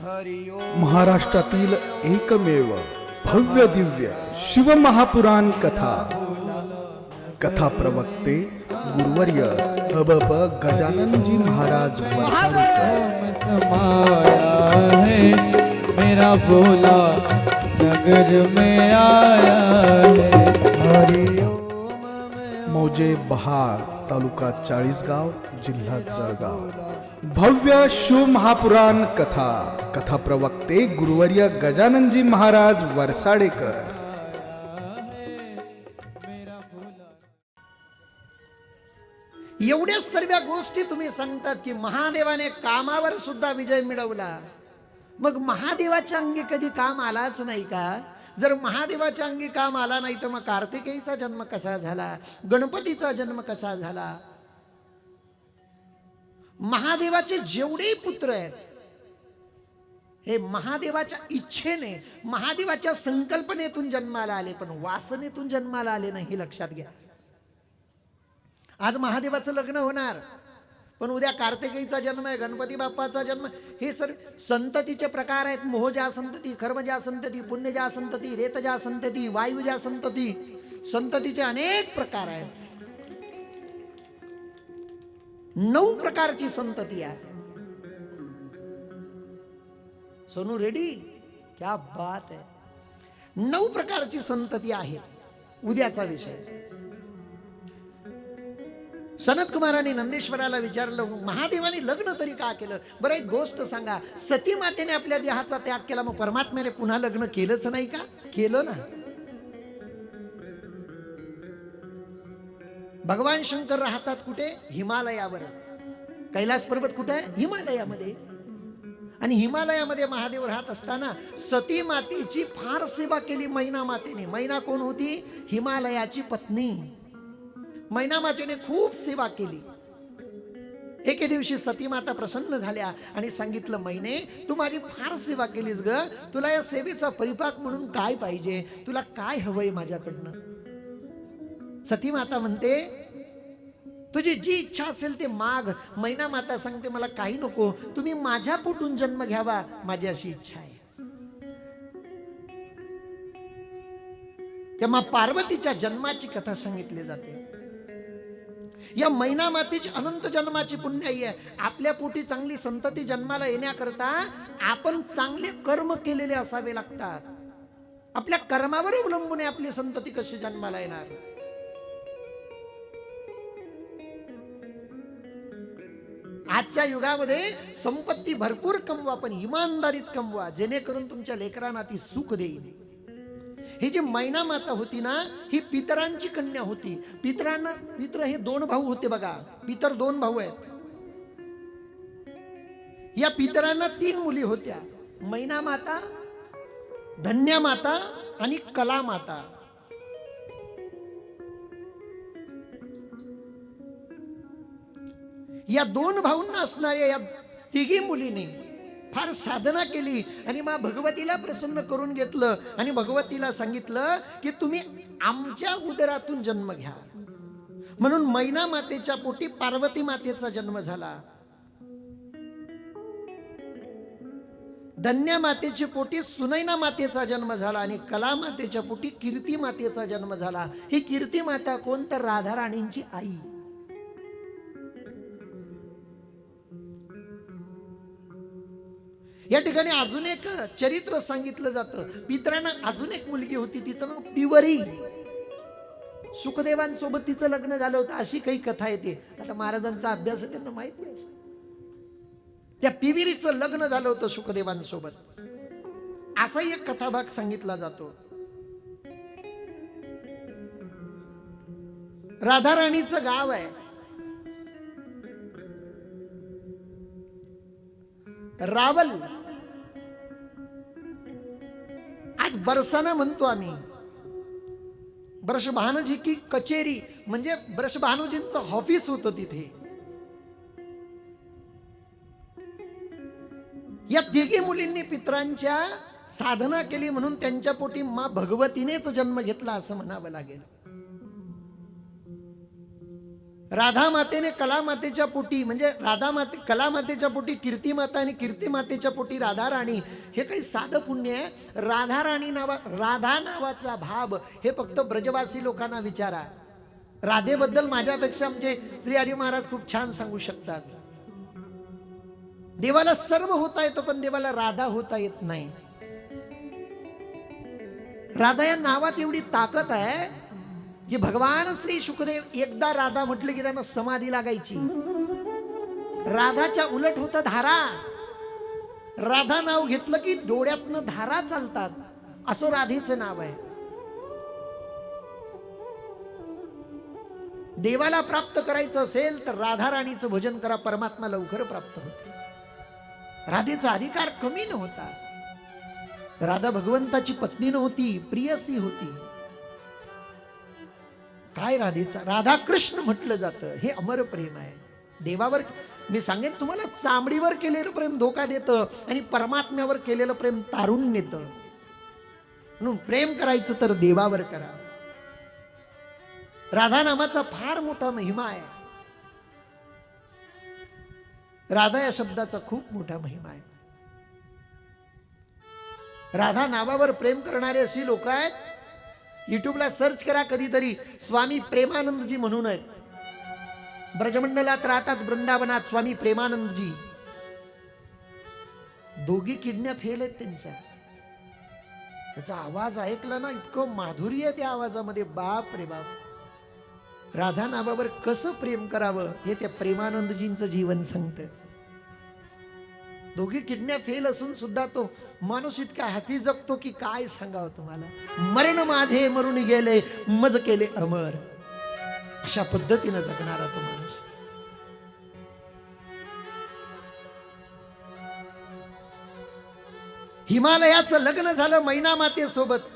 महाराष्ट्रातील एकमेव भव्य दिव्य शिवमहापुराण कथा कथा प्रवक्ते गुरुवर्य हबप गजाननजी महाराज वरसाडेकर। समाया है मेरा भोला नगर में आया है। मौजे बहार तालुका चाळीसगाव जिल्हा जळगाव। भव्य शिव महापुराण कथा कथा प्रवक्ते गुरुवर्य गजाननजी महाराज वरसाडेकर। एवढ्या सर्व गोष्टी तुम्ही सांगतात की महादेवाने कामावर सुद्धा विजय मिळवला, मग महादेवाच्या अंगी कधी काम आलाच नाही का? जर महादेवाच्या अंगी काम आला नाही तर मग कार्तिकेयचा जन्म कसा झाला, गणपतीचा जन्म कसा झाला? महादेवाचे जेवढे पुत्र आहेत हे महादेवाच्या इच्छेने महादेवाच्या संकल्पनेतून जन्माला आले, पण वासनेतून जन्माला आले नाही, हे लक्षात घ्या। आज महादेवाचं लग्न होणार, पण उद्या कार्तिकेयचा जन्म आहे, गणपती बाप्पाचा जन्म, हे सर संततीचे प्रकार आहेत। मोहजा संतती, कर्मजा संतती, पुण्यजा संतती, रेतजा संतती, वायुजा संतती, संततीचे अनेक प्रकार आहेत। 9 प्रकारची संतती आहे। सोनू रेडी? क्या बात है। 9 प्रकारची संतती आहे। उद्याचा विषय। सनत कुमारांनी नंदेश्वराला विचारलं, महादेवाने लग्न तरी का केलं? बरं एक गोष्ट सांगा, सती मातेने आपल्या देहाचा त्याग केला, मग परमात्म्याने पुन्हा लग्न केलंच नाही का? केलं ना। भगवान शंकर राहतात कुठे? हिमालयावर। कैलास पर्वत कुठे आहे? हिमालयामध्ये। आणि हिमालयामध्ये महादेव राहत असताना सती मातेची फार सेवा केली मैना मातेने। मैना कोण होती? हिमालयाची पत्नी। मैना मातेने खूप सेवा केली। एके दिवशी सती माता प्रसन्न झाल्या आणि सांगितलं, मैने तू माझी फार सेवा केलीस ग, तुला या सेवेचा परिपाक म्हणून काय पाहिजे? तुला काय हवंय माझ्याकडनं? सती माता म्हणते, तुझी जी इच्छा असेल ते माग। मैना माता सांगते, मला काही नको, तुम्ही माझ्या पोटून जन्म घ्यावा, माझी अशी इच्छा आहे। तेव्हा पार्वतीच्या जन्माची कथा सांगितली जाते। या मैना मातेची अनंत जन्माची पुण्याई आहे। आपल्या पोटी चांगली संतती जन्माला येण्याकरता आपण चांगले कर्म केलेले असावे लागतात। आपल्या कर्मावर अवलंबून आपली संतती कशी जन्माला येणार? आजच्या युगामध्ये संपत्ती भरपूर कमवा, पण इमानदारीत कमवा, जेणेकरून तुमच्या लेकरांना ती सुख देईल। ही जी मैना माता होती ना, ही पितरांची कन्या होती। पितर हे 2 भाऊ होते बघा, पितर 2 भाऊ आहेत। या पितरांना 3 मुली होत्या, मैना माता, धन्या माता आणि कला माता। या 2 भाऊंना असणाऱ्या या 3 मुलींनी फार साधना केली आणि मग भगवतीला प्रसन्न करून घेतलं आणि भगवतीला सांगितलं की तुम्ही आमच्या उदरातून जन्म घ्या। म्हणून मैना मातेच्या पोटी पार्वती मातेचा जन्म झाला, धन्या मातेच्या पोटी सुनैना मातेचा जन्म झाला आणि कला मातेच्या पोटी कीर्ती मातेचा जन्म झाला। ही कीर्ती माता कोण? तर राधा राणींची आई। या ठिकाणी अजून एक चरित्र सांगितलं जातं। पितरांना अजून एक मुलगी होती, तिचं नाव पिवरी। सुखदेवांसोबत तिचं लग्न झालं होतं, अशी काही कथा येते। आता महाराजांचा अभ्यास त्यांना माहिती आहे। त्या पिविरीचं लग्न झालं होतं सुखदेवांसोबत, असा एक कथाभाग सांगितला जातो। राधा राणीचं गाव आहे रावल। आज बरसाना म्हणतो आम्ही, ब्रषभानुजी की कचेरी, म्हणजे ब्रषभानुजींचं ऑफिस होतं तिथे। या 3 मुलींनी पितरांच्या साधना केली म्हणून त्यांच्या पोटी मा भगवतीनेच जन्म घेतला असं म्हणावं लागेल। राधा मातेने कलामातेच्या पोटी, म्हणजे राधा माते कलामातेच्या पोटी कीर्ती माता आणि कीर्ती मातेच्या पोटी राधा राणी, हे काही साधं पुण्य आहे? राधा नावाचा भाव हे फक्त ब्रजवासी लोकांना विचारा. राधेबद्दल माझ्यापेक्षा आमचे श्री हरी महाराज खूप छान सांगू शकतात. देवाला सर्व होता येतं, पण देवाला राधा होता येत नाही. राधा या नावात एवढी ताकद आहे की भगवान श्री शुकदेव एकदा राधा म्हटले की त्यांना समाधी लागायची. राधाच्या उलट होतं धारा. राधा नाव घेतलं की डोळ्यातनं धारा चालतात, असं राधेचं नाव आहे. देवाला प्राप्त करायचं असेल तर राधा राणीचं भजन करा, परमात्मा लवकर प्राप्त होते. राधेचा अधिकार कमी नव्हता. राधा भगवंताची पत्नी नव्हती, प्रियसी होती. काय राधेचा, राधा कृष्ण म्हटलं जातं. हे अमर प्रेम आहे. देवावर मी सांगेन तुम्हाला, चामडीवर केलेलं प्रेम धोका देतं आणि परमात्म्यावर केलेलं प्रेम तारून नेतं. म्हणून प्रेम करायचं तर देवावर करा. राधा नामाचा फार मोठा महिमा आहे. राधा या शब्दाचा खूप मोठा महिमा आहे. राधा नावावर प्रेम करणारे अशी लोक आहेत, युट्यूबला सर्च करा कधीतरी, स्वामी प्रेमानंदजी म्हणून आहेत. ब्रजमंडलात राहतात, वृंदावनात. स्वामी प्रेमानंदजी दोघी किडन्या फेल आहेत त्यांच्या. त्याचा आवाज ऐकला ना, इतकं माधुर्य आहे त्या आवाजामध्ये, बाप रे बाप. राधा नावावर कसं प्रेम करावं हे त्या प्रेमानंदजींचं जीवन सांगतं. दोघी किडन्या फेल असून सुद्धा तो माणूस इतका हॅपी जगतो की काय सांगावं तुम्हाला. मरण माझे मरून गेले, मज केले अमर, अशा पद्धतीनं जगणारा तो माणूस. हिमालयाचं लग्न झालं मैना मातेसोबत.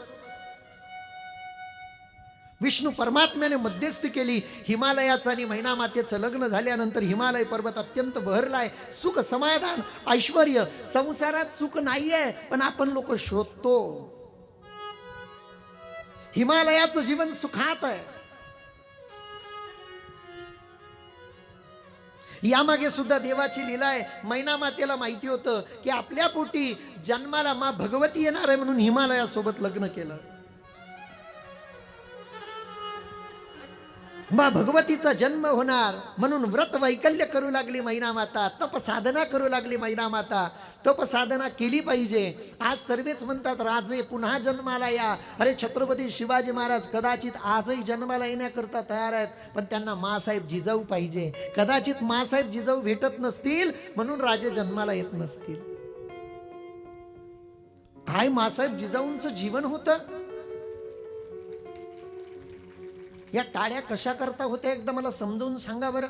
विष्णू परमात्म्याने मध्यस्थी केली. हिमालयाचं आणि मैना मातेचं लग्न झाल्यानंतर हिमालय पर्वत अत्यंत बहरलाय. सुख, समाधान, ऐश्वर्य. संसारात सुख नाहीये, पण आपण लोक शोधतो. हिमालयाचं जीवन सुखात आहे. यामागे सुद्धा देवाची लीला आहे. मैना मातेला माहिती होतं की आपल्या पोटी जन्माला मा भगवती येणार आहे, म्हणून हिमालयासोबत लग्न केलं. मा भगवतीचा जन्म होणार म्हणून व्रत वैकल्य करू लागली मैना माता. तप साधना करू लागली मैना माता. तप साधना केली पाहिजे. आज सर्वच म्हणतात राजे पुन्हा जन्माला या. अरे छत्रपती शिवाजी महाराज कदाचित आजही जन्माला येण्याकरता तयार आहेत, पण त्यांना मासाहेब जिजाऊ पाहिजे. कदाचित मासाहेब जिजाऊ भेटत नसतील म्हणून राजे जन्माला येत नसतील. काय मासाहेब जिजाऊंचं जीवन होतं. या टाळ्या कशा करता होत्या एकदा मला समजावून सांगा बरं.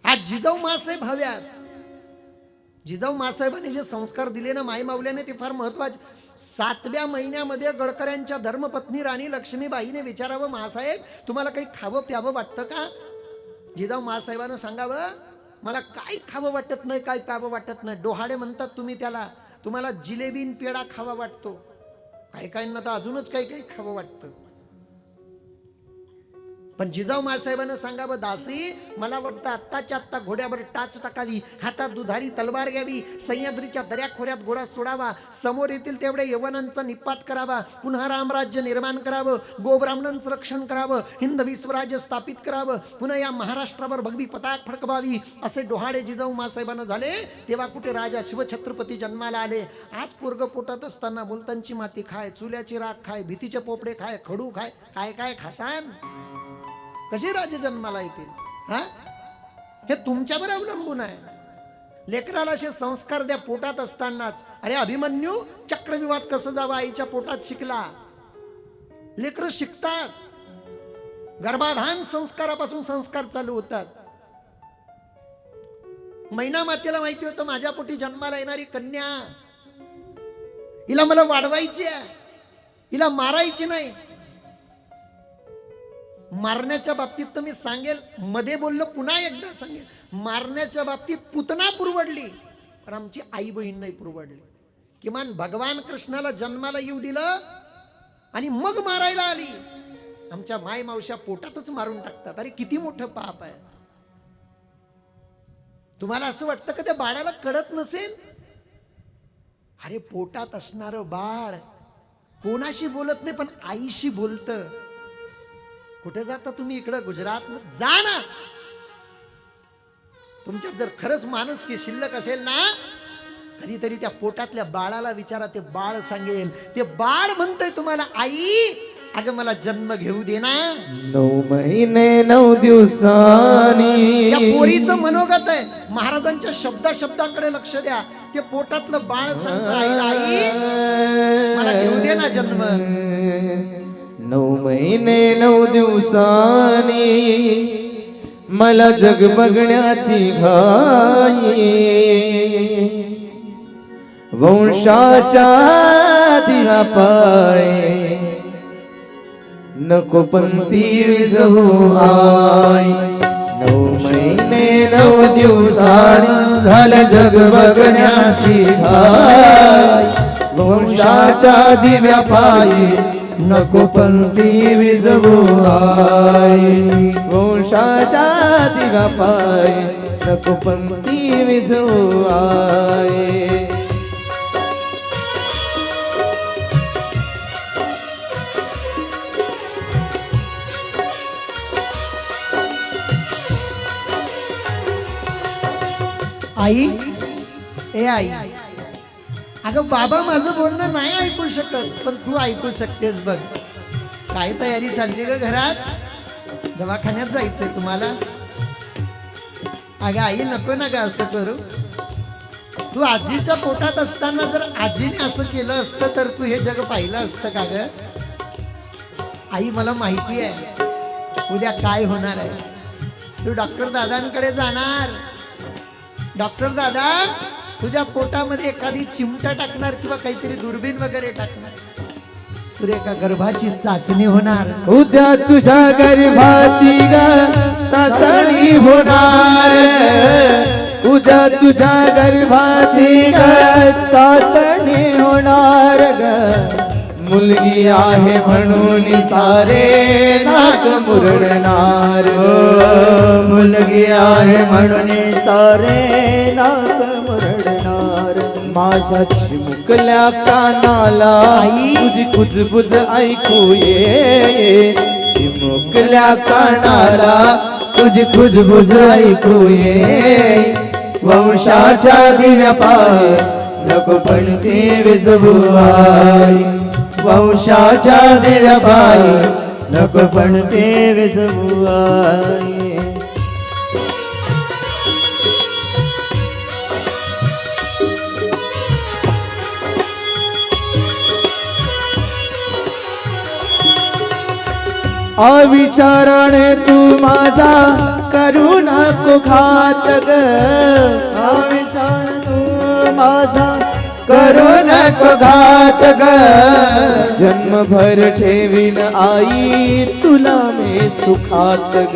आज जिजाऊ मासाहेब हव्यात. जिजाऊ मासाहेबांनी जे संस्कार दिले ना माई माऊल्याने, ते फार महत्वाचे. 7व्या महिन्यामध्ये गडकऱ्यांच्या धर्मपत्नी राणी लक्ष्मीबाईने विचारावं, मासाहेब तुम्हाला काही खावं प्यावं वाटतं का? जिजाऊ मासाहेबांना सांगावं, मला काही खावं वाटत नाही, काही प्यावं वाटत नाही. डोहाडे म्हणतात तुम्ही त्याला. तुम्हाला जिलेबीन पेढा खावा वाटतो, काही काहींना तर अजूनच काही काही खावं वाटतं. पण जिजाऊ मासाहेबांना सांगावं, दासी मला वाटतं आत्ताच्या आत्ता घोड्यावर टाच टाकावी, हातात दुधारी तलवार घ्यावी, सह्याद्रीच्या दऱ्याखोऱ्यात घोडा सोडावा, समोर येतील तेवढ्या यवनांचा निपात करावा, पुन्हा रामराज्य निर्माण करावं, गोब्राह्मणांचं रक्षण करावं, हिंद विश्वराज्य स्थापित करावं, पुन्हा या महाराष्ट्रावर भगवी पताक फडकवावी, असे डोहाडे जिजाऊ मासाहेबांना झाले. तेव्हा कुठे राजा शिवछत्रपती जन्माला आले. आज पोरग पोटात असताना मुलतांची माती खाय, चुल्याची राख खाय, भीतीचे पोपडे खाय, खडू खाय, काय काय खासान. कसे राजे जन्माला येतील? हा, हे तुमच्यावर अवलंबून आहे. लेकराला असे संस्कार द्या पोटात असतानाच. अरे अभिमन्यू चक्रव्यूहात कसं जावं आईच्या पोटात शिकला. लेकरं शिकतात. गर्भाधान संस्कारापासून संस्कार चालू होतात. मैना मातेला माहिती होतं माझ्या पोटी जन्माला येणारी कन्या, हिला मला वाढवायची आहे, हिला मारायची नाही. मारण्याच्या बाबतीत तर मी सांगेल, मध्ये बोललो पुन्हा एकदा सांगेल, मारण्याच्या बाबतीत पुतना पुरवडली, पण आमची आई बहीण नाही पुरवडली. किमान भगवान कृष्णाला जन्माला येऊ दिलं आणि मग मारायला आली. आमच्या माय मावश्या पोटातच मारून टाकतात. अरे किती मोठं पाप आहे. तुम्हाला असं वाटतं का त्या बाळाला कळत नसेल? अरे पोटात असणार बाळ कोणाशी बोलत नाही पण आईशी बोलतं. कुठे जाता तुम्ही? इकडं गुजरात मध्ये जा ना. तुमच्यात जर खरंच माणुसकी शिल्लक असेल ना, कधीतरी त्या पोटातल्या बाळाला विचारा. ते बाळ सांगेल. ते बाळ म्हणतंय तुम्हाला, आई अगं मला जन्म घेऊ दे ना. 9 महिने 9 दिवसांनी. या पोरीचं मनोगत आहे. महाराजांच्या शब्दाकडे लक्ष द्या. ते पोटातलं बाळ सांगतं आईला, आई मला घेऊ दे ना जन्म. 9 महिने 9 दिवसांनी मला जग बघण्याची घाई. वंशाच्या दिवा पाय नको पंथी विजवू आई. 9 महिने 9 दिवसांनी झालं जग बघण्याची घाई. वंशाच्या दिव्या पायी नको पंथी विजवू आई. वंशाच्या दिव्या पायी नको पंथी विजवू आई. आई ए आई अगं बाबा माझं बोलणं नाही ऐकू शकत पण तू ऐकू शकतेस बघ. काय तयारी चालली ग घरात? दवाखान्यात जायचंय तुम्हाला? अगं आई नको ना ग असं करू. तू आजीच्या पोटात असताना जर आजीने असं केलं असतं तर तू हे जग पाहिलं असतं का ग? आई मला माहिती आहे उद्या काय होणार आहे. तू डॉक्टर दादांकडे जाणार. डॉक्टर दादा तुझ्या पोटामध्ये एखादी चिमटा टाकणार किंवा काहीतरी दुर्बीण वगैरे टाकणार. तुझ्या एका गर्भाची चाचणी होणार. उद्या तुझ्या गर्भाची चाचणी होणार. उद्या तुझ्या गर्भाची चाचणी होणार ग. मुलगी आहे म्हणून सारे नाक मुरडणार. मुलगी आहे म्हणून सारे नाक मुरडणार. माझ्या चिमुकल्या कानाला तुझी कुजबुज ऐकू ये. चिमुकल्या कानाला तुझी कुजबुज ऐकू ये. वंशाच्या दिव्या पाय नको पणती विजवू आई. वंशाच्या दिव्या पायी नको पणती विजवू आई. अविचाराने तू माझा करू नको घात ग. अविचार तू माझा करू नको घात ग. जन्मभर ठेवीन आई तुला मी सुखात ग.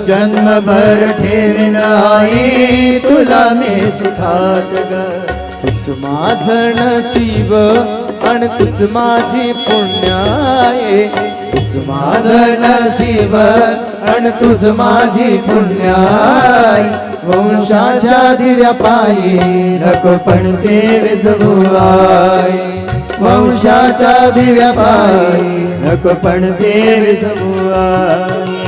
जन्मभर ठेवीन आई तुला मी सुखात ग. तुझ माझं नसीब आणि तुझ माझी पुण्याये. तुझ माझं नसीब आणि तुझ माझी पुण्याई. वंशाच्या दिव्या पायी नको पणते विजवू आई. वंशाच्या दिव्या पायी नको पणते विजवू आई.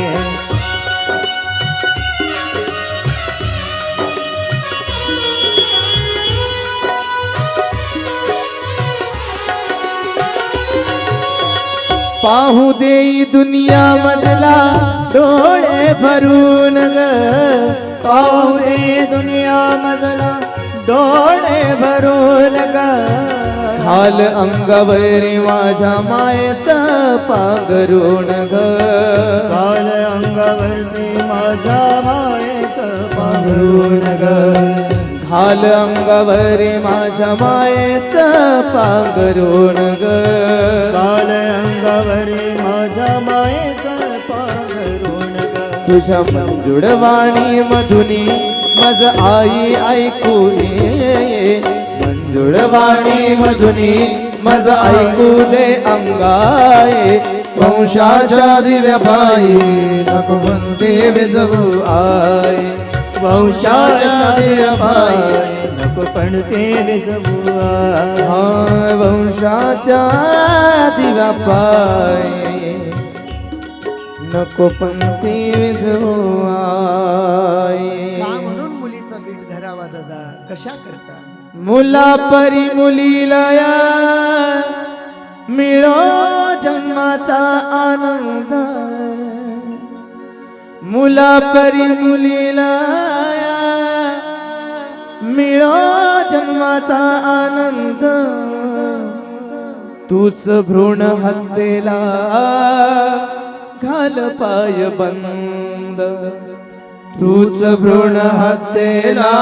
पाहू देई दुनिया मजला डोळे भरून ग. पाहू दे दुनिया मजला डोळे भरून ग. घाल अंगावरी माझ्या मायेचं पांघरून ग. घाल अंगावरी माझ्या मायेचं पांघरून ग. घाल अंगावरी माझ्या मायेचं पांघरून ग. घाल अंगावरी माझ्या मायेचं पांघरून ग. तुझ्या मंजुळवाणी मधुनी मज आई ऐकू ये. मंजुळवाणी मधुनी मज ऐकू दे अंगाई वंशाच्या दिव्या पायी नको म्हणते विजवू आई वंशाच्या दिव्या पायी नको म्हणते विजवू आई वंशाच्या दिव्या पायी नको पंक्ती विजवू आई का म्हणून मुलीचा पीठ धरावा दादा कशा करता मुला परी मुलीला या मिळो जन्माचा आनंद मुला परी मुलीला मिळो जन्माचा आनंद तूच भ्रूण हत्तेला घाल पाय बंद तूच भ्रूण हत्तेला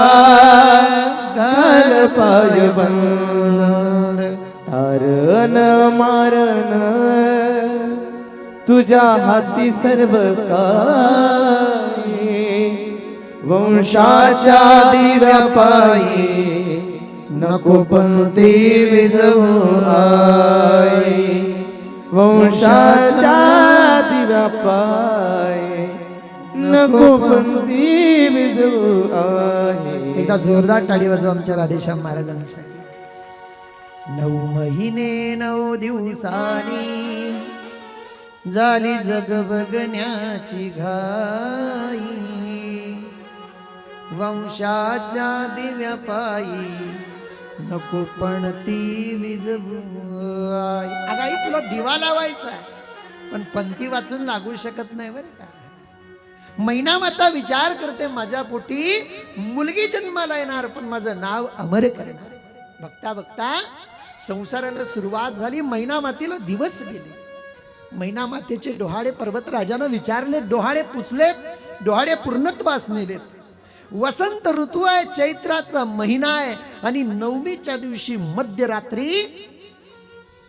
घाल पाय बंद तारण मारण तुझ्या हाती सर्व काही वंशाच्या दिव्या पायी नको पंक्ती विजवू आई वंशाच्या दिव्या पायी नको पंक्ती विजवू आई एकदा जोरदार टाळी वाजवा आमच्या राधेश्याम महाराजांसाठी 9 महिने 9 दिवसांनी झाली जग बघण्याची घाई वंशाच्या दिव्या पायी नको पण ती विजवू आई. अगं आई तुला दिवा लावायचा आहे पण पंक्ती वाचून लागू शकत नाही बरं का. मैना माता विचार करते माझ्या पोटी मुलगी जन्माला येणार पण माझं नाव अमर करणार. बघता बघता संसाराला सुरुवात झाली. मैना मातेला दिवस गेले. मैना मातेचे डोहाळे पर्वतराजानं विचारले, डोहाळे पुसले, डोहाळे पूर्णत्वास नेलेत. वसंत ऋतू आहे, चैत्राचा महिना आहे आणि नवमीच्या दिवशी मध्यरात्री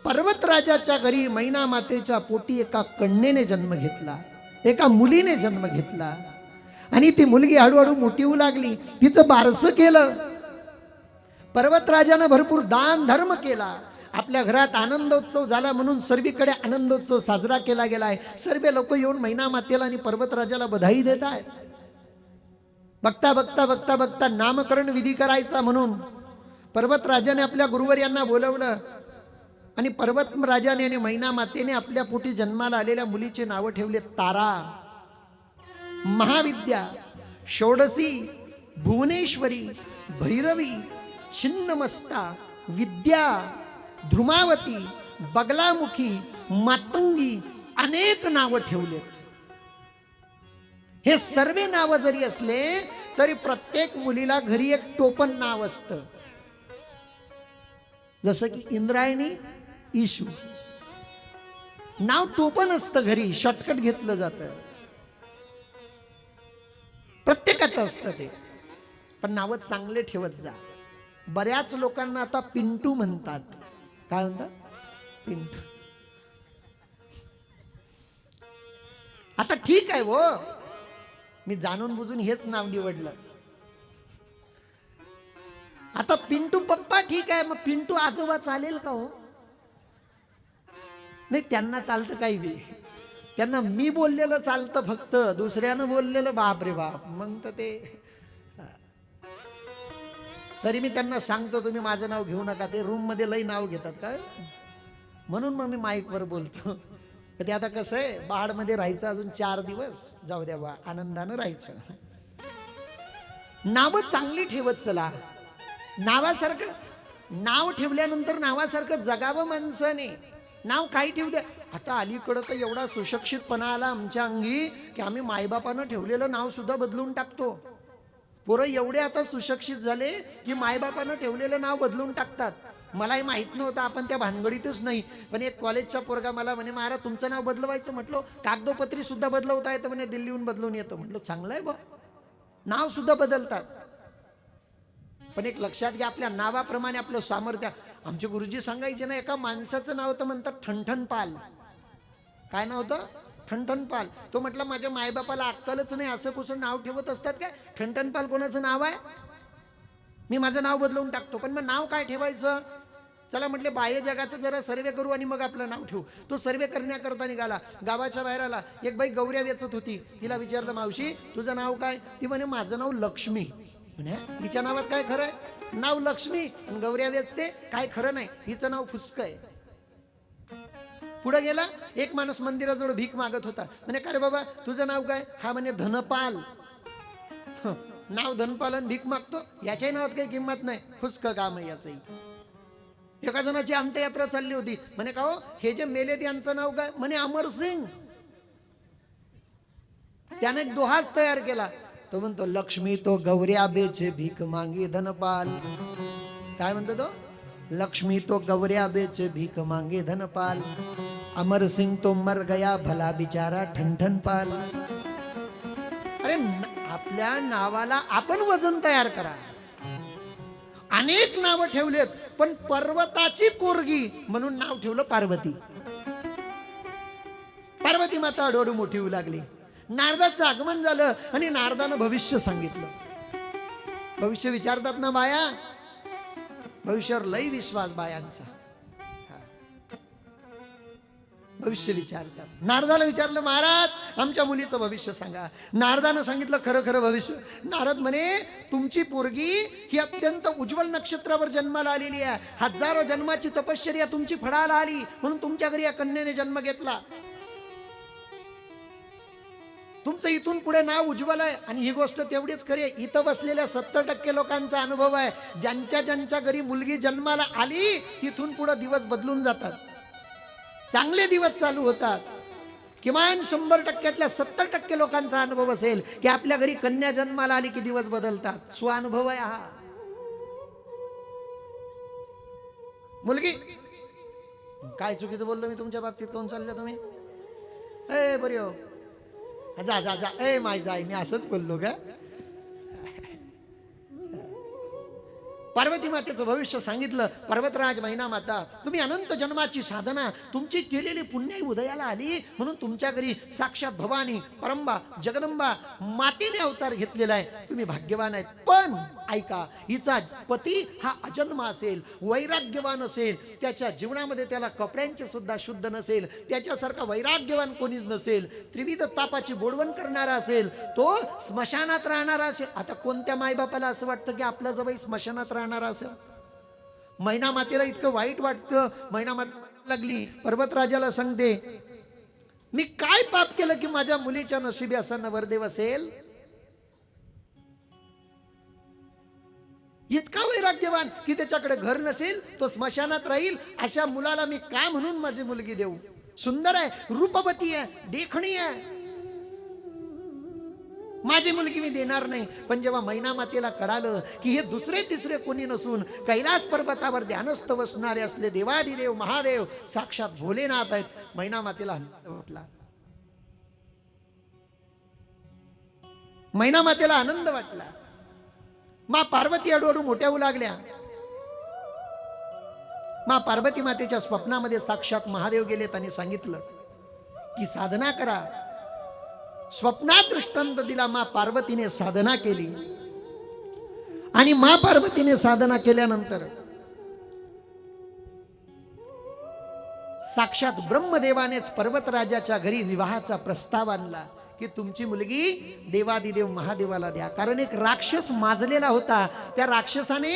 पर्वतराजाच्या घरी मैना मातेच्या पोटी एका कन्येने जन्म घेतला, एका मुलीने जन्म घेतला आणि ती मुलगी हळूहळू मोठी होऊ लागली. तिचं बारसं केलं. पर्वतराजानं भरपूर दान धर्म केला. आपल्या घरात आनंदोत्सव झाला म्हणून सर्वीकडे आनंदोत्सव साजरा केला गेलाय. सर्व लोक येऊन मैना मातेला आणि पर्वतराजाला बधाई देत आहेत. बघता बघता बघता बघता नामकरण विधी करायचा म्हणून पर्वतराजाने आपल्या गुरुवर्यांना बोलवलं आणि पर्वतराजाने आणि मैना मातेने आपल्या पोटी जन्माला आलेल्या मुलीचे नाव ठेवले तारा, महाविद्या, षोडशी, भुवनेश्वरी, भैरवी, छिन्नमस्ता, विद्या, ध्रुमावती, बगलामुखी, मातंगी अनेक नावं ठेवलेत. हे सर्व नाव जरी असले तरी प्रत्येक मुलीला घरी एक टोपण नाव असतं. जसं की इंद्रायणी, ईशू नाव टोपण असतं घरी, शॉर्टकट घेतलं जातं. प्रत्येकाचं असतं ते. पण नाव चांगले ठेवत जा. बऱ्याच लोकांना आता पिंटू म्हणतात. काय म्हणतात? पिंटू. आता ठीक आहे हो, मी जाणून बुजून हेच नाव निवडलं. आता पिंटू पप्पा ठीक आहे, मग पिंटू आजोबा चालेल का हो? नाही, त्यांना चालतं काही बी. त्यांना मी बोललेलं चालतं, फक्त दुसऱ्यानं बोललेलं बाप रे बाप मग तर ते. तरी मी त्यांना सांगतो तुम्ही माझं नाव घेऊ नका. ते रूम मध्ये लई नाव घेतात काय, म्हणून मग मी माईक वर बोलतो. ते आता कसं आहे, बाड मध्ये राहायचं अजून 4 दिवस, जाऊ द्या बा, आनंदानं राहायचं. नाव चांगली ठेवत चला. नावासारखं नाव ठेवल्यानंतर नावासारखं जगावं माणसाने. नाव काही ठेवू द्या. आता अलीकडं तर एवढा सुशिक्षितपणा आला आमच्या अंगी की आम्ही मायबापानं ठेवलेलं नाव सुद्धा बदलून टाकतो. पोरं एवढे आता सुशिक्षित झाले की मायबापानं ठेवलेलं नाव बदलून टाकतात. मलाही माहित नव्हतं, आपण त्या भानगडीतच नाही. पण एक कॉलेजचा पोरगा मला म्हणे, महाराज तुमचं नाव बदलवायचं. म्हटलं कागदोपत्री सुद्धा बदलवता येतं म्हणे, दिल्लीहून बदलून येतो. म्हटलं चांगलं आहे बा, नाव सुद्धा बदलतात. पण एक लक्षात घ्या, आपल्या नावाप्रमाणे आपलं सामर्थ्य. आमचे गुरुजी सांगायचे ना, एका माणसाचं नाव होतं म्हणतात ठणठणपाल. काय नाव होतं? ठणठणपाल. तो म्हटलं माझ्या मायबापाला अक्कलच नाही, असं कुसं नाव ठेवत असतात काय? ठणठणपाल कोणाचं नाव आहे? मी माझं नाव बदलवून टाकतो. पण मग नाव काय ठेवायचं? चला म्हटले बाह्य जगाचं जरा सर्वे करू आणि मग आपलं नाव ठेवू. तो सर्वे करण्याकरता निघाला. गावाच्या बाहेर आला. एक बाई गौऱ्या वेचत होती. तिला विचारलं, मावशी तुझं नाव काय? ती म्हणे माझं नाव लक्ष्मी. म्हणे हिच्या नावात काय खरं आहे? नाव लक्ष्मी आणि गौऱ्या वेचते, काय खरं नाही. हिचं नाव फुसकं आहे. पुढे गेला. एक माणूस मंदिराजवळ भीक मागत होता. म्हणे का रे बाबा तुझं नाव काय? हा म्हणे धनपाल. नाव धनपाल आणि भीक मागतो, याच्याही नावात काही किंमत नाही, फुसकं काम आहे याचंही. एका जणाची अंत्ययात्रा चालली होती. म्हणे का हो हे जे मेलेत यांचं नाव काय? म्हणे अमरसिंग. त्याने एक दोहाच तयार केला. तो म्हणतो लक्ष्मी तो गौऱ्या बेचे भीक मांगी धनपाल. काय म्हणतो तो? लक्ष्मी तो गौऱ्या बेचे भीक मांगे धनपाल, अमरसिंग तो मर गया भला बिचारा ठणठण पाल. अरे आपल्या नावाला आपण वजन तयार करा. अनेक नावं ठेवलेत, पण पर्वताची पोरगी म्हणून नाव ठेवलं पार्वती. पार्वती माता हळूहळू मोठी होऊ लागली. नारदाचं आगमन झालं आणि नारदानं भविष्य सांगितलं. भविष्य विचारतात ना बाया, भविष्यावर लई विश्वास बायांचा. भविष्य विचारतात. नारदाला विचारलं, महाराज आमच्या मुलीचं भविष्य सांगा. नारदानं सांगितलं खरं खरं भविष्य. नारद म्हणे तुमची पोरगी ही अत्यंत उज्ज्वल नक्षत्रावर जन्माला आलेली आहे. हजारो जन्माची तपश्चर्या तुमची फळाला आली, म्हणून तुमच्या घरी या कन्येने जन्म घेतला. तुमचं इथून पुढे नाव उज्ज्वल आहे. आणि ही गोष्ट तेवढीच खरी आहे, इथं बसलेल्या 70% लोकांचा अनुभव आहे. ज्यांच्या ज्यांच्या घरी मुलगी जन्माला आली तिथून पुढे दिवस बदलून जातात, चांगले दिवस चालू होतात. किमान 100%तल्या 70% लोकांचा अनुभव असेल की आपल्या घरी कन्या जन्माला आली की दिवस बदलतात. स्वानुभव आहे हा. मुलगी काय चुकीचं बोललो मी तुमच्या बाबतीत? कोण चाललं तुम्ही? ए बरी हो, जा जा जा. ए माय जाय, मी असंच बोललो का? पार्वती मातेचं भविष्य सांगितलं. पर्वतराज मैना माता तुम्ही अनंत जन्माची साधना तुमची केलेली पुण्य उदयाला आली, म्हणून तुमच्या घरी साक्षात भवानी परंबा जगदंबा मातेने अवतार घेतलेला आहे. तुम्ही भाग्यवान आहेत. पण ऐका, हिचा पती हा अजन्म असेल, वैराग्यवान असेल, त्याच्या जीवनामध्ये त्याला कपड्यांचे सुद्धा शुद्ध नसेल, त्याच्यासारखा वैराग्यवान कोणीच नसेल, त्रिविध तापाची बोडवण करणारा असेल, तो स्मशानात राहणारा असेल. आता कोणत्या मायबापाला असं वाटतं की आपला जवळ स्मशानात राहणारा असेल? मैना मातेला इतकं वाईट वाटतं. मैना माता लागली, पर्वतराजाला सांगते, मी काय पाप केलं की माझ्या मुलीच्या नशिबी असा नवरदेव असेल? इतका वैराग्यवान की त्याच्याकडे घर नसेल, तो स्मशानात राहील. अशा मुलाला मी का म्हणून माझी मुलगी देऊ? सुंदर आहे, रूपवती आहे, देखणी आहे, माझी मुलगी मी देणार नाही. पण जेव्हा मैना मातेला कळालं की हे दुसरे तिसरे कोणी नसून कैलास पर्वतावर ध्यानस्थ बसणारे असले देवादिदेव महादेव साक्षात भोलेनाथ आहेत, मैना मातेला आनंद वाटला. मैना मातेला आनंद वाटला. मा पार्वती हळूहळू मोठ्या होऊ लागल्या. मा पार्वती मातेच्या स्वप्नामध्ये साक्षात महादेव गेलेत आणि सांगितलं की साधना करा. स्वप्नात दृष्टांत दिला. मा पार्वतीने साधना केली आणि मा पार्वतीने साधना केल्यानंतर साक्षात ब्रह्मदेवानेच पर्वतराजाच्या घरी विवाहाचा प्रस्ताव आणला की तुमची मुलगी देवादिदेव महादेवाला द्या. कारण एक राक्षस माजलेला होता. त्या राक्षसाने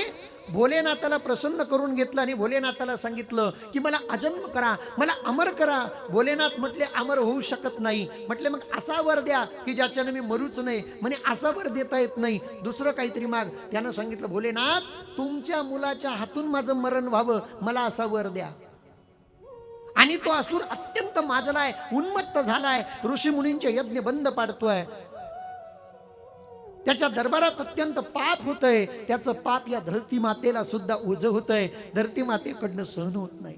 भोलेनाथाला प्रसन्न करून घेतलं आणि भोलेनाथाला सांगितलं की मला अजन्म करा, मला अमर करा. भोलेनाथ म्हटले अमर होऊ शकत नाही. म्हटले मग असा वर द्या की ज्याच्याने मी मरूच नाही. म्हणे असा वर देता येत नाही, दुसरं काहीतरी माग. त्यानं सांगितलं भोलेनाथ तुमच्या मुलाच्या हातून माझं मरण व्हावं, मला असा वर द्या. आणि तो असुर अत्यंत माजलाय, उन्मत्त झालाय, ऋषी मुनींचे यज्ञ बंद पाडतोय. त्याच्या दरबारात अत्यंत पाप होतंय. त्याचं पाप या धरती मातेला सुद्धा ओझं होतंय. धरती मातेकडनं सहन होत नाही.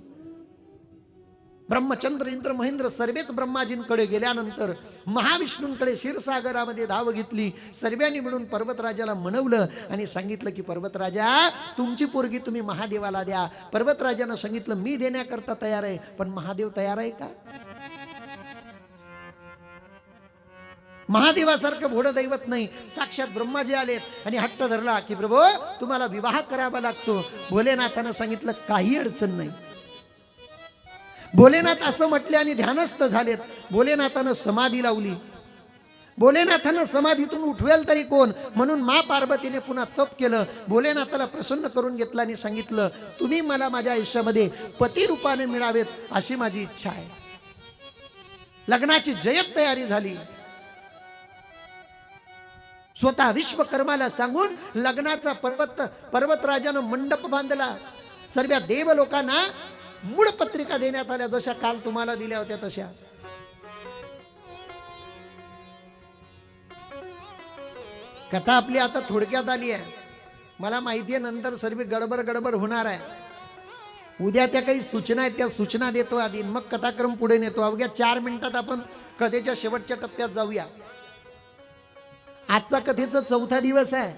ब्रह्मचंद्र इंद्र महेंद्र सर्वेच ब्रह्माजींकडे गेल्यानंतर महाविष्णूंकडे क्षीरसागरामध्ये धाव घेतली. सर्वांनी मिळून पर्वतराजाला मनवलं आणि सांगितलं की पर्वतराजा तुमची पोरगी तुम्ही महादेवाला द्या. पर्वतराजानं सांगितलं मी देण्याकरता तयार आहे, पण महादेव तयार आहे का? महादेवासारखं भोडं दैवत नाही. साक्षात ब्रह्माजी आलेत आणि हट्ट धरला की प्रभू तुम्हाला विवाह करावा लागतो. भोलेनाथानं सांगितलं काही अडचण नाही. भोलेनाथ असं म्हटले आणि ध्यानस्थ झालेत. भोलेनाथानं समाधी लावली. भोलेनाथानं समाधीतून उठवेल तरी कोण म्हणून मा पार्वतीने पुन्हा तप केलं. भोलेनाथाला प्रसन्न करून घेतलं आणि सांगितलं तुम्ही मला माझ्या आयुष्यामध्ये पती रूपाने मिळावेत अशी माझी इच्छा आहे. लग्नाची जय्यत तयारी झाली. स्वतः विश्वकर्माला सांगून लग्नाचा पर्वतराजानं मंडप बांधला. सर्व देव लोकांना मूळ पत्रिका देण्यात आल्या जशा काल तुम्हाला दिल्या होत्या तशा. कथा आपली आता थोडक्यात आली आहे. मला माहिती आहे नंतर सर्व गडबड होणार आहे. उद्या त्या काही सूचना आहेत त्या सूचना देतो आधी मग कथाक्रम पुढे नेतो. अवघ्या 4 मिनिटात आपण कथेच्या शेवटच्या टप्प्यात जाऊया. आजचा कथेचा 4था दिवस आहे.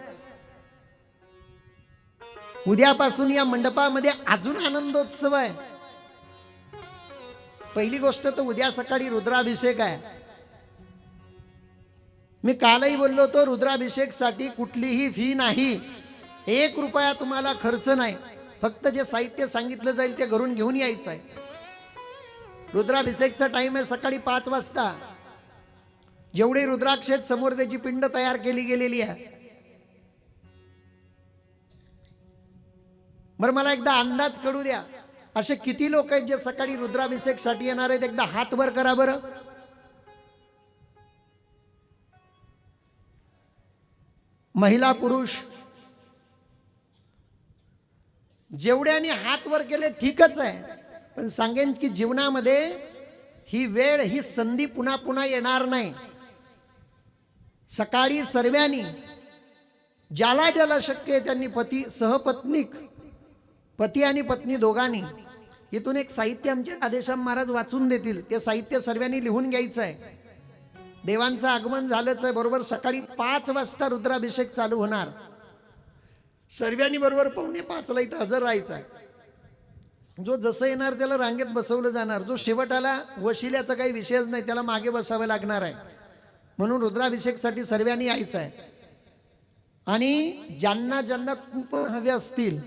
उद्यापासून या मंडपामध्ये अजून आनंदोत्सव आहे. पहिली गोष्ट तर उद्या सकाळी रुद्राभिषेक आहे. मी कालही बोललो होतो रुद्राभिषेकसाठी कुठलीही फी नाही. 1 रुपया तुम्हाला खर्च नाही. फक्त जे साहित्य सांगितलं जाईल ते घरून घेऊन यायचं आहे. रुद्राभिषेकचा टाइम आहे सकाळी 5 वाजता. जेवढी रुद्राक्ष आहेत समोर त्याची पिंड तयार केली गेलेली आहे. बरं मला एकदा अंदाज कळू द्या असे किती लोक आहेत जे सकाळी रुद्राभिषेक साठी येणार आहेत. एकदा हात वर करा बरं. महिला पुरुष जेवढ्याने हात वर केले ठीकच आहे. पण सांगेन की जीवनामध्ये ही वेळ ही संधी पुन्हा पुन्हा येणार नाही. सकाळी सर्वांनी ज्याला ज्याला शक्य आहे त्यांनी पती सहपत्नीक पती आणि पत्नी दोघांनी इथून एक साहित्य आमचे राधेश्याम महाराज वाचून देतील. ते साहित्य सर्वांनी लिहून घ्यायचं आहे. देवांचं आगमन झालंच आहे. बरोबर सकाळी 5 वाजता रुद्राभिषेक चालू होणार. सर्वांनी बरोबर 4:45 इथं हजर राहायचं आहे. जो जसं येणार त्याला रांगेत बसवलं जाणार. जो शेवट आला वशिल्याचा काही विषयच नाही त्याला मागे बसावं लागणार आहे. म्हणून रुद्राभिषेकसाठी सर्वांनी यायचं आहे. आणि ज्यांना ज्यांना कुपन हवे असतील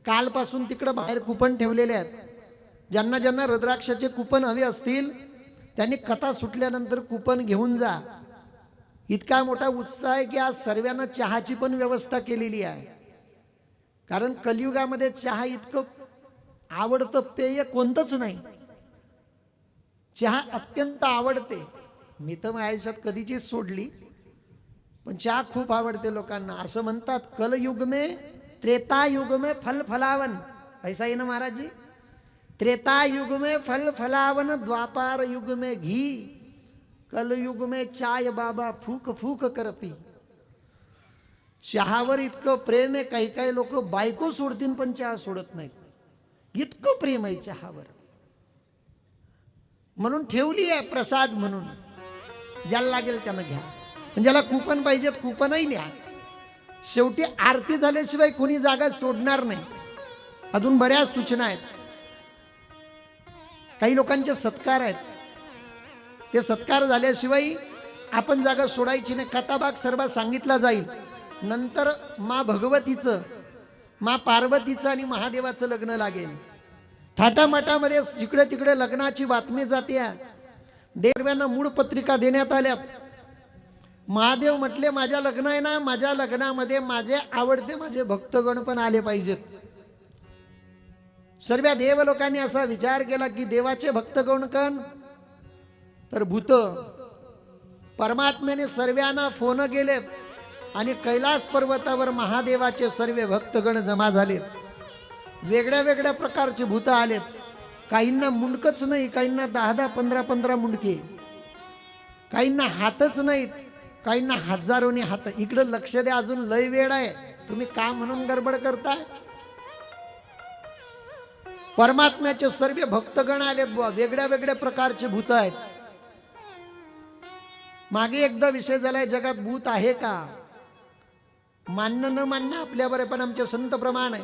कालपासून तिकडं बाहेर कुपन ठेवलेले आहेत. ज्यांना ज्यांना रुद्राक्षाचे कुपन हवे असतील त्यांनी कथा सुटल्यानंतर कुपन घेऊन जा. इतका मोठा उत्साह आहे की आज सर्वांना चहाची पण व्यवस्था केलेली आहे. कारण कलियुगामध्ये चहा इतकं आवडतं पेय कोणतंच नाही. चहा अत्यंत आवडते. मी तर माझ्या आयुष्यात कधीचीच सोडली पण चहा खूप आवडते लोकांना. असं म्हणतात कलयुग में त्रेता युग में फल फलावन. ऐसा ही ना महाराज जी. त्रेता युग में फल फलावन द्वापार युग में घी कलयुग में चाय बाबा फूक फूक कर पी. चहावर इतकं प्रेम आहे. काही काही लोक बायको सोडतील पण चहा सोडत नाहीत. इतकं प्रेम आहे चहावर. म्हणून ठेवली आहे प्रसाद म्हणून. ज्याला लागेल त्यानं घ्या. ज्याला कुपन पाहिजेत कुपनही न्या. शेवटी आरती झाल्याशिवाय कोणी जागा सोडणार नाही. अजून बऱ्याच सूचना आहेत. काही लोकांचे सत्कार आहेत. ते सत्कार झाल्याशिवाय आपण जागा सोडायची नाही. कथाभाग सर्व सांगितला जाईल. नंतर मा भगवतीचं मा पार्वतीचं आणि महादेवाचं लग्न लागेल. थाटामाटामध्ये जिकडे तिकडे लग्नाची बातमी जाते. देवांना मूळ पत्रिका देण्यात आल्यात. महादेव म्हटले माझ्या लग्न आहे ना माझ्या लग्नामध्ये माझे आवडते माझे भक्तगण पण आले पाहिजेत. सर्व देव लोकांनी असा विचार केला की देवाचे भक्तगण कोण तर भूत. परमात्म्याने सर्वांना फोन केलेत आणि कैलास पर्वतावर महादेवाचे सर्व भक्तगण जमा झालेत. वेगळ्या वेगळ्या प्रकारचे भूत आलेत. काहींना मुंडकच नाही. काहींना 10-10 15-15 मुंडके. काहींना हातच नाहीत. काहींना हजारोनी हात. इकडे लक्ष द्या अजून लय वेळ आहे. तुम्ही का म्हणून गडबड करताय. परमात्म्याचे सर्व भक्तगण आलेत बुवा. वेगळ्या वेगळ्या प्रकारचे भूत आहेत. मागे एकदा विषय झालाय जगात भूत आहे का. मानणं न मानणं आपल्यावर आहे. पण आमचे संत प्रमाण आहे.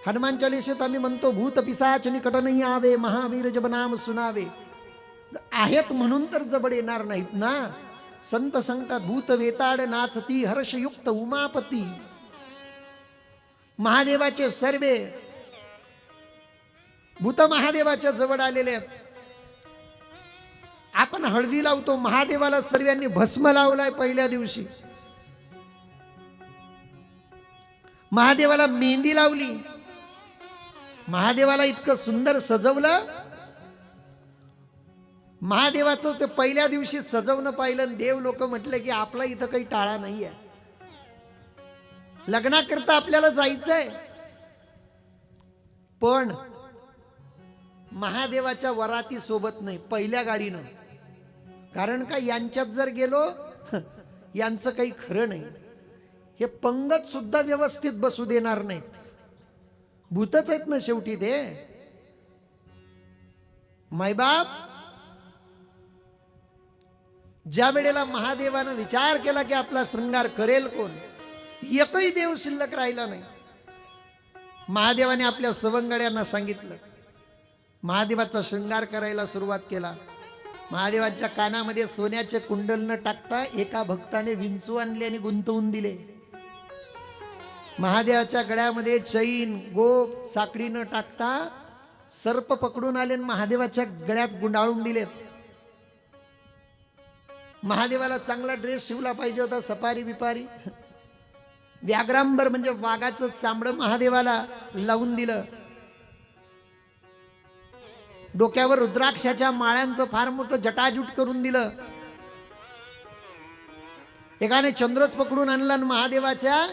हनुमान चालिसेत आम्ही म्हणतो भूत पिशाच निकट नाही आवे महावीर जब नाम सुनावे. आहेत म्हणून तर जबड येणार नाहीत ना. संत सांगतात भूत वेताड नाचती हर्षयुक्त उमापती. महादेवाचे सर्वे भूत महादेवाच्या जवळ आलेले आहेत. आपण हळदी लावतो, महादेवाला सर्वांनी भस्म लावलाय पहिल्या दिवशी. महादेवाला मेहंदी लावली, महादेवाला इतकं सुंदर सजवलं. महादेवाचं ते पहिल्या दिवशी सजवणं पाहिलं. देव लोक म्हटले की आपला इथं काही टाळा नाहीये, लग्नाकरता आपल्याला जायचंय, पण महादेवाच्या वराती सोबत नाही, पहिल्या गाडीनं. कारण का यांच्यात जर गेलो यांचं काही खरं नाही. हे पंगत सुद्धा व्यवस्थित बसू देणार नाहीत. भूतच आहेत ना शेवटी ते. मायबाप ज्या वेळेला महादेवानं विचार केला की आपला शृंगार करेल कोण, एकही देव शिल्लक राहिला नाही. महादेवाने आपल्या सवंगड्यांना सांगितलं, महादेवाचा शृंगार करायला सुरुवात केला. महादेवाच्या कानामध्ये सोन्याचे कुंडल न टाकता एका भक्ताने विंचू आणले आणि गुंतवून दिले. महादेवाच्या गळ्यामध्ये चैन गोप साखळी न टाकता सर्प पकडून आले आणि महादेवाच्या गळ्यात गुंडाळून दिलेत. महादेवाला चांगला ड्रेस शिवला पाहिजे होता, सफारी बिपारी. व्याघ्रांबर म्हणजे वाघाचं चामडं महादेवाला लावून दिलं. डोक्यावर रुद्राक्षाच्या माळ्यांचं फार मोठं जटाजूट करून दिलं. एकाने चंद्रच पकडून आणला आणि महादेवाच्या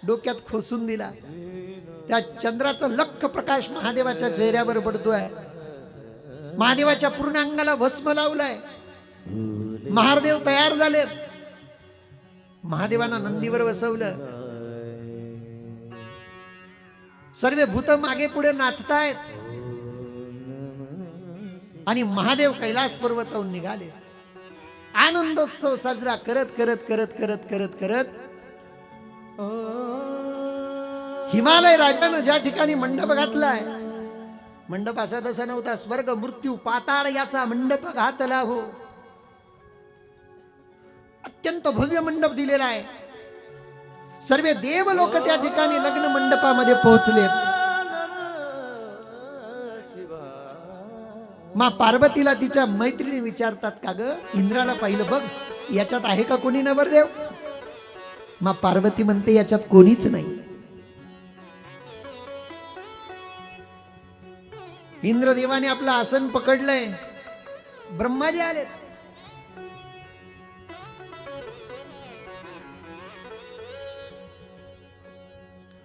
डोक्यात खोसून दिला. त्या चंद्राचा लख प्रकाश महादेवाच्या चेहऱ्यावर पडतोय. महादेवाच्या पूर्ण अंगाला भस्म लावलाय. महादेव तयार झालेत. महादेवांना नंदीवर बसवलं. सर्व भूत मागे पुढे नाचतायत आणि महादेव कैलास पर्वतावरून निघाले. आनंदोत्सव साजरा करत करत करत करत करत करत हिमालय राजानं ज्या ठिकाणी मंडप घातलाय, मंडप असा तसा नव्हता. स्वर्ग मृत्यू पाताळ याचा मंडप घातला हो. अत्यंत भव्य मंडप दिलेला आहे. सर्व देव लोक त्या ठिकाणी लग्न मंडपामध्ये पोहोचले. मा पार्वतीला तिच्या मैत्रिणी विचारतात, का ग इंद्राला पाहिलं बघ, याच्यात आहे का कोणी नवरदेव? मा पार्वती म्हणते याच्यात कोणीच नाही. इंद्रदेवाने आपलं आसन पकडलंय. ब्रह्माजी आलेत.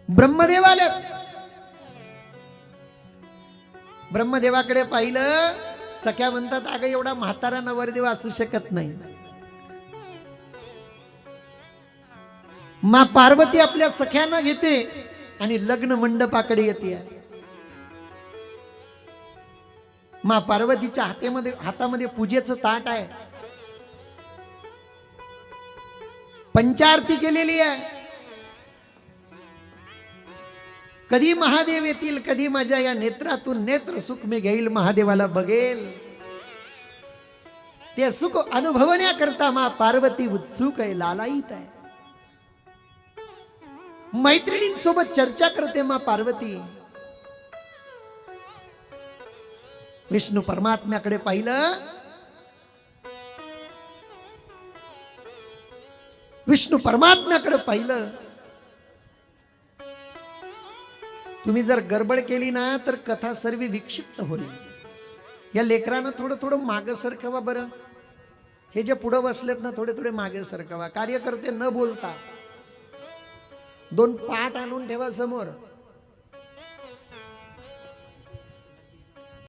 ब्रह्मदेव आलेत. ब्रह्मदेवाकडे पाहिलं. सख्या म्हणतात, अगं एवढा म्हातारा नवरदेव असू शकत नाही. मा पार्वती आपल्या सख्यांना घेते आणि लग्न मंडपाकडे येते. मा पार्वतीच्या हातामध्ये पूजेचं ताट आहे. पंचारती केलेली आहे. कधी महादेव येतील, कधी माझ्या या नेत्रातून नेत्र सुख मी घेईल, महादेवाला बघेल. ते सुख अनुभवण्याकरता मा पार्वती उत्सुक आहे, लालायित आहे. मैत्रिणींसोबत चर्चा करते मा पार्वती. विष्णू परमात्म्याकडे पाहिलं. विष्णू परमात्म्याकडे पाहिलं. तुम्ही जर गडबड केली ना तर कथा सर्व विक्षिप्त होईल. या लेकरानं थोडं थोडं मागे सरकवा बरं. हे जे पुढे बसलेत ना थोडे थोडे मागे सरकवा. कार्यकर्ते न बोलता 2 पाट आणून ठेवा समोर.